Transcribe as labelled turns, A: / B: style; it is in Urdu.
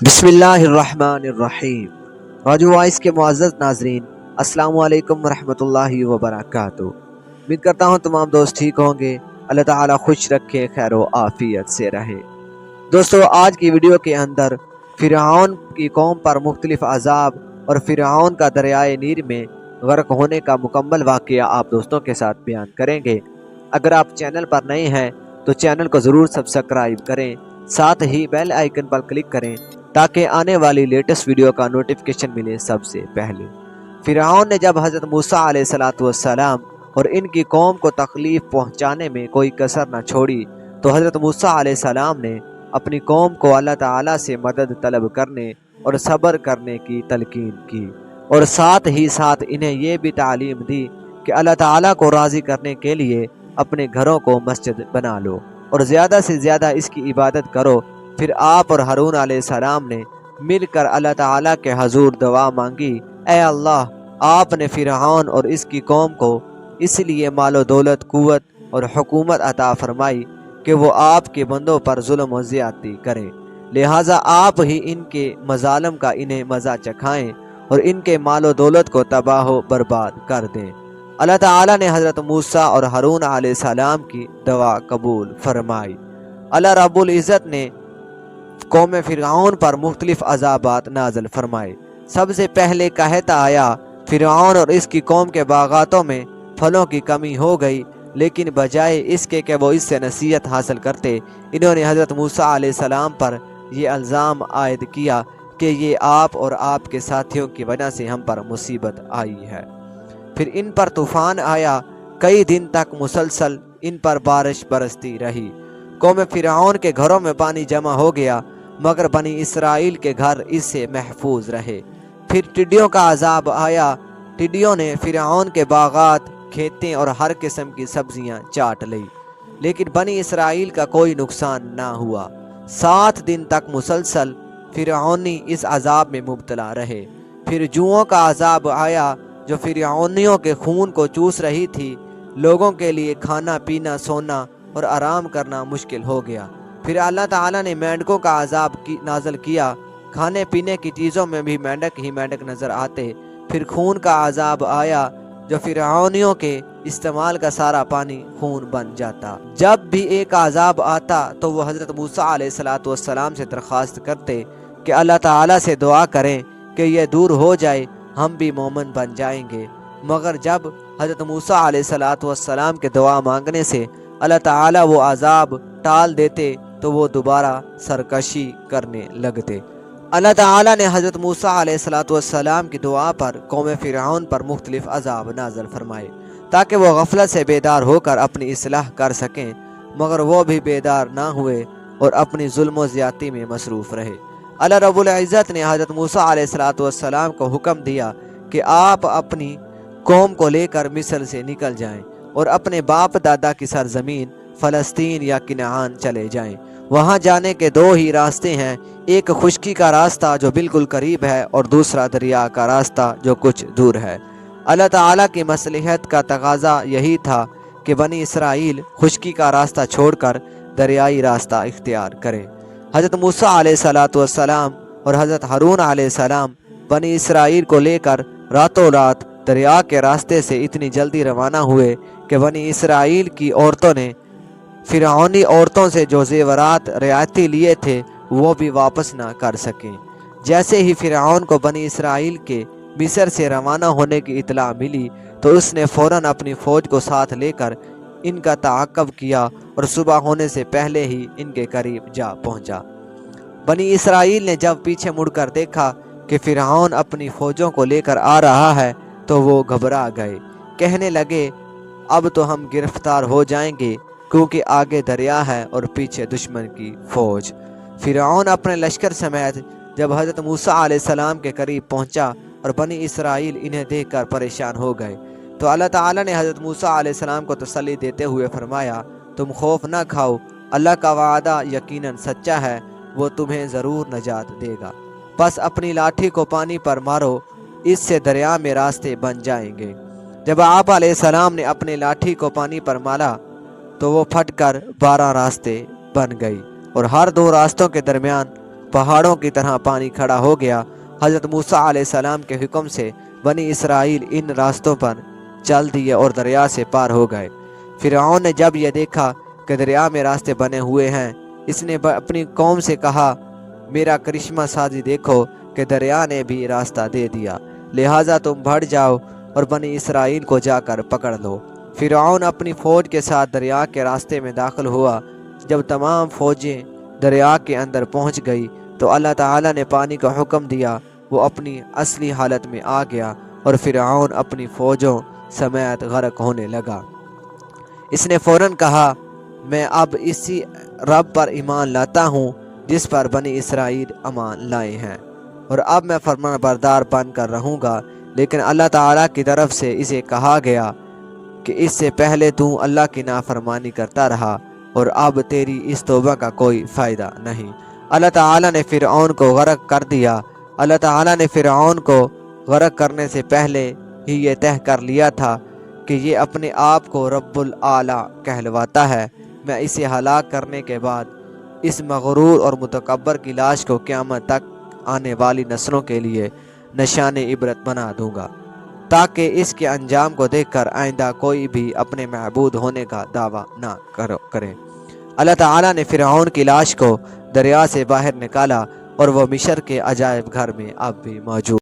A: بسم اللہ الرحمن الرحیم۔ راجو وائس کے معزز ناظرین، السلام علیکم ورحمۃ اللہ وبرکاتہ۔ امید کرتا ہوں تمام دوست ٹھیک ہوں گے۔ اللہ تعالیٰ خوش رکھے، خیر و عافیت سے رہے۔ دوستو، آج کی ویڈیو کے اندر فرعون کی قوم پر مختلف عذاب اور فرعون کا دریائے نیل میں غرق ہونے کا مکمل واقعہ آپ دوستوں کے ساتھ بیان کریں گے۔ اگر آپ چینل پر نئے ہیں تو چینل کو ضرور سبسکرائب کریں، ساتھ ہی بیل آئیکن پر کلک کریں تاکہ آنے والی لیٹسٹ ویڈیو کا نوٹیفیکیشن ملے سب سے پہلے۔ فرعون نے جب حضرت موسیٰ علیہ السلام اور ان کی قوم کو تکلیف پہنچانے میں کوئی کسر نہ چھوڑی تو حضرت موسیٰ علیہ السلام نے اپنی قوم کو اللہ تعالیٰ سے مدد طلب کرنے اور صبر کرنے کی تلقین کی، اور ساتھ ہی ساتھ انہیں یہ بھی تعلیم دی کہ اللہ تعالیٰ کو راضی کرنے کے لیے اپنے گھروں کو مسجد بنا لو اور زیادہ سے زیادہ اس کی عبادت کرو۔ پھر آپ اور ہارون علیہ السلام نے مل کر اللہ تعالیٰ کے حضور دعا مانگی، اے اللہ، آپ نے فرعون اور اس کی قوم کو اس لیے مال و دولت، قوت اور حکومت عطا فرمائی کہ وہ آپ کے بندوں پر ظلم و زیادتی کریں، لہٰذا آپ ہی ان کے مظالم کا انہیں مزہ چکھائیں اور ان کے مال و دولت کو تباہ و برباد کر دیں۔ اللہ تعالیٰ نے حضرت موسیٰ اور ہارون علیہ السلام کی دعا قبول فرمائی۔ اللہ رب العزت نے قوم فرعون پر مختلف عذابات نازل فرمائے۔ سب سے پہلے قحط آیا۔ فرعون اور اس کی قوم کے باغاتوں میں پھلوں کی کمی ہو گئی، لیکن بجائے اس کے کہ وہ اس سے نصیحت حاصل کرتے، انہوں نے حضرت موسیٰ علیہ السلام پر یہ الزام عائد کیا کہ یہ آپ اور آپ کے ساتھیوں کی وجہ سے ہم پر مصیبت آئی ہے۔ پھر ان پر طوفان آیا، کئی دن تک مسلسل ان پر بارش برستی رہی۔ قوم فرعون کے گھروں میں پانی جمع ہو گیا، مگر بنی اسرائیل کے گھر اس سے محفوظ رہے۔ پھر ٹڈیوں کا عذاب آیا۔ ٹڈیوں نے فرعون کے باغات، کھیتیں اور ہر قسم کی سبزیاں چاٹ لی، لیکن بنی اسرائیل کا کوئی نقصان نہ ہوا۔ 7 دن تک مسلسل فرعونی اس عذاب میں مبتلا رہے۔ پھر جوؤں کا عذاب آیا جو فرعونیوں کے خون کو چوس رہی تھی۔ لوگوں کے لیے کھانا پینا، سونا اور آرام کرنا مشکل ہو گیا۔ پھر اللہ تعالیٰ نے مینڈکوں کا عذاب نازل کیا۔ کھانے پینے کی چیزوں میں بھی مینڈک ہی مینڈک نظر آتے۔ پھر خون کا عذاب آیا جو فرعونیوں کے استعمال کا سارا پانی خون بن جاتا۔ جب بھی ایک عذاب آتا تو وہ حضرت موسیٰ علیہ السلام سے درخواست کرتے کہ اللہ تعالیٰ سے دعا کریں کہ یہ دور ہو جائے، ہم بھی مومن بن جائیں گے۔ مگر جب حضرت موسیٰ علیہ السلام کے دعا مانگنے سے اللہ تعالیٰ وہ عذاب ٹال دیتے تو وہ دوبارہ سرکشی کرنے لگتے۔ اللہ تعالیٰ نے حضرت موسیٰ علیہ السلام کی دعا پر قوم فرعون پر مختلف عذاب نازل فرمائے تاکہ وہ غفلت سے بیدار ہو کر اپنی اصلاح کر سکیں، مگر وہ بھی بیدار نہ ہوئے اور اپنی ظلم و زیادتی میں مصروف رہے۔ اللہ رب العزت نے حضرت موسیٰ علیہ السلام کو حکم دیا کہ آپ اپنی قوم کو لے کر مصر سے نکل جائیں اور اپنے باپ دادا کی سرزمین فلسطین یا کنعان چلے جائیں۔ وہاں جانے کے 2 ہی راستے ہیں، ایک خشکی کا راستہ جو بالکل قریب ہے اور دوسرا دریا کا راستہ جو کچھ دور ہے۔ اللہ تعالیٰ کی مصلحت کا تقاضا یہی تھا کہ بنی اسرائیل خشکی کا راستہ چھوڑ کر دریائی راستہ اختیار کریں۔ حضرت موسیٰ علیہ السلام اور حضرت ہارون علیہ السلام بنی اسرائیل کو لے کر راتوں رات دریا کے راستے سے اتنی جلدی روانہ ہوئے کہ بنی اسرائیل کی عورتوں نے فرعونی عورتوں سے جو زیورات رعایتی لیے تھے وہ بھی واپس نہ کر سکیں۔ جیسے ہی فرعون کو بنی اسرائیل کے مصر سے روانہ ہونے کی اطلاع ملی تو اس نے فوراً اپنی فوج کو ساتھ لے کر ان کا تعاقب کیا اور صبح ہونے سے پہلے ہی ان کے قریب جا پہنچا۔ بنی اسرائیل نے جب پیچھے مڑ کر دیکھا کہ فرعون اپنی فوجوں کو لے کر آ رہا ہے تو وہ گھبرا گئے، کہنے لگے اب تو ہم گرفتار ہو جائیں گے، کیونکہ آگے دریا ہے اور پیچھے دشمن کی فوج۔ فرعون اپنے لشکر سمیت جب حضرت موسیٰ علیہ السلام کے قریب پہنچا اور بنی اسرائیل انہیں دیکھ کر پریشان ہو گئے تو اللہ تعالیٰ نے حضرت موسیٰ علیہ السلام کو تسلی دیتے ہوئے فرمایا، تم خوف نہ کھاؤ، اللہ کا وعدہ یقیناً سچا ہے، وہ تمہیں ضرور نجات دے گا، بس اپنی لاٹھی کو پانی پر مارو، اس سے دریا میں راستے بن جائیں گے۔ جب آپ علیہ السلام نے اپنی لاٹھی کو پانی پر مارا تو وہ پھٹ کر 12 راستے بن گئی اور ہر 2 راستوں کے درمیان پہاڑوں کی طرح پانی کھڑا ہو گیا۔ حضرت موسیٰ علیہ السلام کے حکم سے بنی اسرائیل ان راستوں پر چل دیے اور دریا سے پار ہو گئے۔ فرعون نے جب یہ دیکھا کہ دریا میں راستے بنے ہوئے ہیں، اس نے اپنی قوم سے کہا، میرا کرشمہ سازی دیکھو کہ دریا نے بھی راستہ دے دیا، لہٰذا تم بڑھ جاؤ اور بنی اسرائیل کو جا کر پکڑ لو۔ فرعون اپنی فوج کے ساتھ دریا کے راستے میں داخل ہوا۔ جب تمام فوجیں دریا کے اندر پہنچ گئی تو اللہ تعالیٰ نے پانی کا حکم دیا، وہ اپنی اصلی حالت میں آ گیا اور فرعون اپنی فوجوں سمیت غرق ہونے لگا۔ اس نے فوراً کہا، میں اب اسی رب پر ایمان لاتا ہوں جس پر بنی اسرائیل ایمان لائے ہیں، اور اب میں فرمان بردار بن کر رہوں گا۔ لیکن اللہ تعالیٰ کی طرف سے اسے کہا گیا کہ اس سے پہلے تو اللہ کی نافرمانی کرتا رہا اور اب تیری اس توبہ کا کوئی فائدہ نہیں۔ اللہ تعالیٰ نے فرعون کو غرق کر دیا۔ اللہ تعالیٰ نے فرعون کو غرق کرنے سے پہلے ہی یہ طے کر لیا تھا کہ یہ اپنے آپ کو رب العلیٰ کہلواتا ہے۔ میں اسے ہلاک کرنے کے بعد اس مغرور اور متکبر کی لاش کو قیامت تک آنے والی نسلوں کے لیے نشان عبرت بنا دوں گا، تاکہ اس کے انجام کو دیکھ کر آئندہ کوئی بھی اپنے معبود ہونے کا دعویٰ نہ کرے۔ اللہ تعالیٰ نے فرعون کی لاش کو دریا سے باہر نکالا اور وہ مصر کے عجائب گھر میں اب بھی موجود